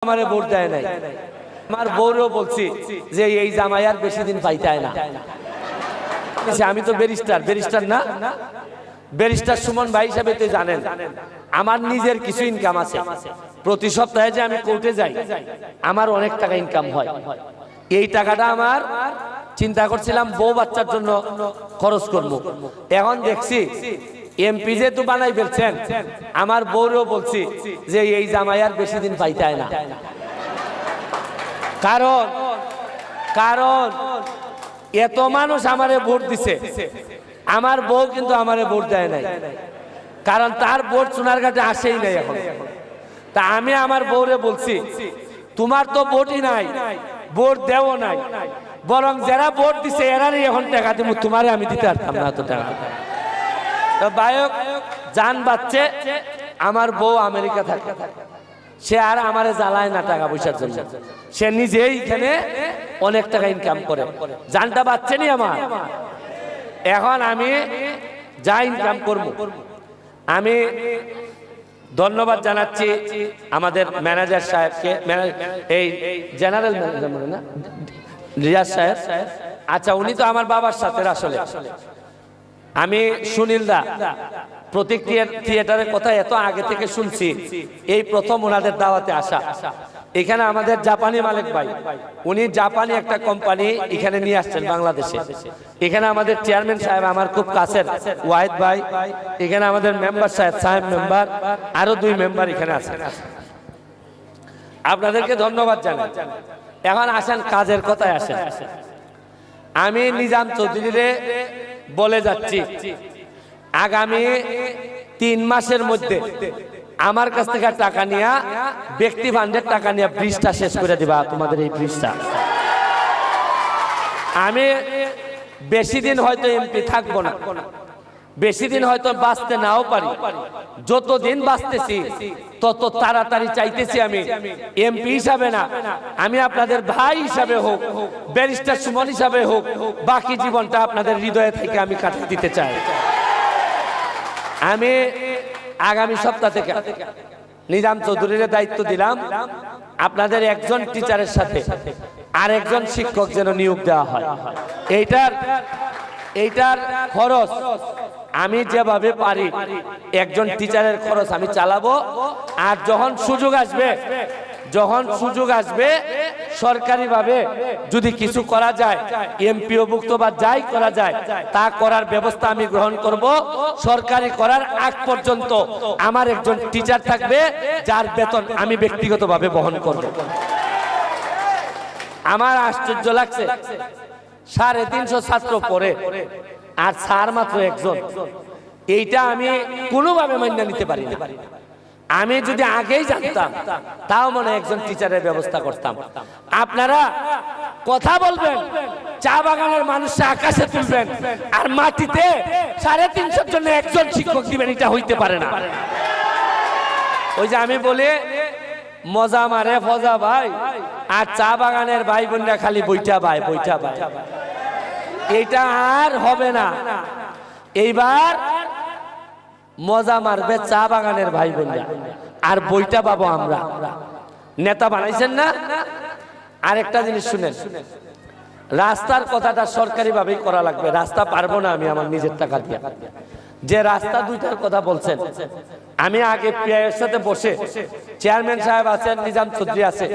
আমারে ভোট দেয় নাই। আমার বউরেও বলছি যে এই জামাই আর বেশি দিন পাইতায় না। আমি তো ব্যারিস্টার না, ব্যারিস্টার সুমন ভাই হিসাবে তো জানেন আমার নিজের কিছু ইনকাম আছে। প্রতি সপ্তাহে যে আমি কোর্টে যাই আমার অনেক টাকা ইনকাম হয়। এই টাকাটা আমার চিন্তা করছিলাম বউ বাচ্চার জন্য খরচ করব। এখন দেখছি এমপি যেহেতু বানাই ফেলছেন, আমার বউরেও বলছি যে এই জামাই আর বেশি দিন পাইতায় না। কারণ এত মানুষ আমারে ভোট দিছে, আমার বউ কিন্তু আমারে ভোট দেয় নাই, কারণ তার ভোট সোনারঘাটে আসেই নাই এখন। তা আমি আমার বউরে বলছি তোমার তো ভোটই নাই, ভোট দেও নাই, বরং যারা ভোট দিছে এরারই এখন টাকা দিব, তোমারে আমি দিতে পারতাম না এত টাকা। বায়ক জান বাচ্চে আমার বউ আমেরিকা থাকে, সে আর আমারে জ্বালায় না টাকা পয়সার জন্য, সে নিজেই এখানে অনেক টাকা ইনকাম করে, জানটা বাচ্চে নি আমার। এখন আমি যা ইনকাম করব, আমি ধন্যবাদ জানাচ্ছি আমাদের ম্যানেজার সাহেবকে, এই জেনারেল ম্যানেজার মানে না রিয়াজ সাহেব। আচ্ছা, উনি তো আমার বাবার সাথে আসলে। আমি সুনীল দা প্রতীক থিয়েটারের কথা এত আগে থেকে শুনছি, এই প্রথম ওনাদের দাওয়াতে আসা। এখানে আমাদের জাপানি মালিক ভাই, উনি জাপানি একটা কোম্পানি এখানে নিয়ে আসছেন বাংলাদেশে। এখানে আমাদের চেয়ারম্যান সাহেব আমার খুব কাছের ওয়াহিদ ভাই, এখানে আমাদের মেম্বার সাহেব মেম্বার, আরো 2 মেম্বার এখানে আছেন। আপনাদেরকে ধন্যবাদ জানাই। এখন আসেন কাজের কথায় আসেন। আমি নিজাম চৌধুরীরে বলে যাচ্ছি আগামী 3 মাসের মধ্যে আমার কাছ থেকে টাকা নিয়ে ব্যক্তি ফান্ডের টাকা নিয়ে ব্রিজটা শেষ করে দিবা, তোমাদের এই ব্রিজটা। আমি বেশি দিন হয়তো এমপি থাকবো না, বেশি দিন হয়তো বাঁচতে নাও পারি, যতদিন বাঁচতেছি তত তাড়াতাড়ি চাইতেছি আমি এমপি হিসাবে না, আমি আপনাদের ভাই হিসাবে হোক, ব্যারিস্টার সুমন হিসাবে হোক, বাকি জীবনটা আপনাদের হৃদয়ে থেকে আমি কাটিয়ে দিতে চাই। আমি আগামী সপ্তাহ থেকে নিজাম চৌধুরীর দায়িত্ব দিলাম, আপনাদের একজন টিচারের সাথে আরেকজন শিক্ষক যেন নিয়োগ দেওয়া হয়। এইটার খরচ আমি যেভাবে পারি একজন টিচারের খরচ আমি চালাবো। আর যখন সুযোগ আসবে সরকারিভাবে যদি কিছু করা যায়, এমপিও ভুক্ত বা যাই করা যায় তা করার ব্যবস্থা আমি গ্রহণ করব। সরকারি করার আগ পর্যন্ত আমার একজন টিচার থাকবে যার বেতন আমি ব্যক্তিগতভাবে বহন করব। আমার আশ্চর্য লাগছে, 350 ছাত্র পড়ে আর স্যার মাত্র একজন। এইটা আমি কোনোভাবে মান্য নিতে পারি না। আমি যদি আগেই জানতাম তাও মনে একজন টিচারের ব্যবস্থা করতাম। আপনারা কথা বলবেন, চা বাগানের মানুষকে আকাশে তুলবেন, আর মাটিতে 350 জন্য একজন শিক্ষক দিবেন, এটা হইতে পারে না। ওই যে আমি বলি মজা মারে ফজা ভাই, আর চা বাগানের ভাই বোনরা খালি বইটা ভাই। এটা আর হবে না। এইবার মজা মারবে চা বাগানের ভাই বোনরা, আর বইটা পাবো আমরা। নেতা বানাইছেন না? আরেকটা জিনিস শুনেন, রাস্তার কথাটা সরকারি ভাবেই করা লাগবে। রাস্তা পারবো না আমি আমার নিজের টাকা দিয়ে। যে রাস্তা 2টার কথা বলছেন, আমি আগে পিআইয়ের সাথে বসে, চেয়ারম্যান সাহেব আছেন, নিজাম চৌধুরী আছে,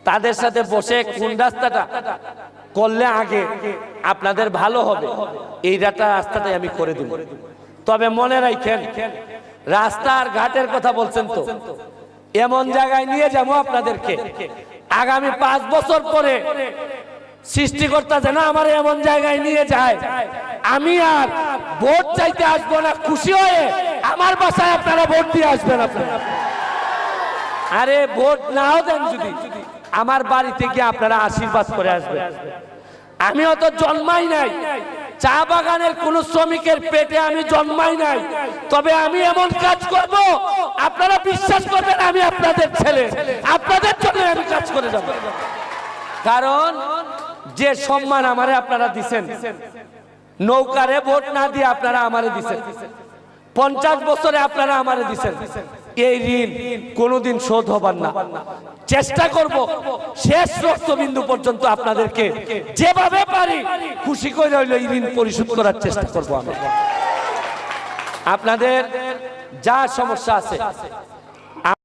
তাদের সাথে বসে কোন রাস্তাটা করলে আগে আপনাদের ভালো হবে এই রাস্তাটাই আমি করে দেব। তবে মনে রাখেন, রাস্তার ঘাটের কথা বলছেন তো, এমন জায়গায় নিয়ে যাবো আপনাদেরকে আগামী 5 বছর পরে সৃষ্টিকর্তা যেন আমার এমন জায়গায় নিয়ে যায়, আমি আর ভোট চাইতে আসবো না, খুশি হয়ে আমার বাসায় আপনারা ভোট দিয়ে আসবেন। আপনারা আরে ভোট নাও দেন, যদি আমার বাড়িতে গিয়ে আপনারা আশীর্বাদ করে আসবেন। আমি অত জন্মাই নাই, চা বাগানের কোন শ্রমিকের পেটে আমি জন্মাই নাই, তবে আমি এমন কাজ করব আপনারা বিশ্বাস করবেন আমি আপনাদের ছেলে, আপনাদের জন্য আমি কাজ করে যাব। কারণ যে সম্মান আমারে আপনারা দিছেন, নৌকারে ভোট না দিয়ে আপনারা আমারে দিছেন, 50 বছরে আপনারা আমারে দিছেন, এই ঋণ কোনোদিন শোধ হবার না। চেষ্টা করব শেষ রক্তবিন্দু পর্যন্ত আপনাদেরকে যেভাবে পারি খুশি করে হইলো এই ঋণ পরিশোধ করার চেষ্টা করব। আমি আপনাদের যা সমস্যা আছে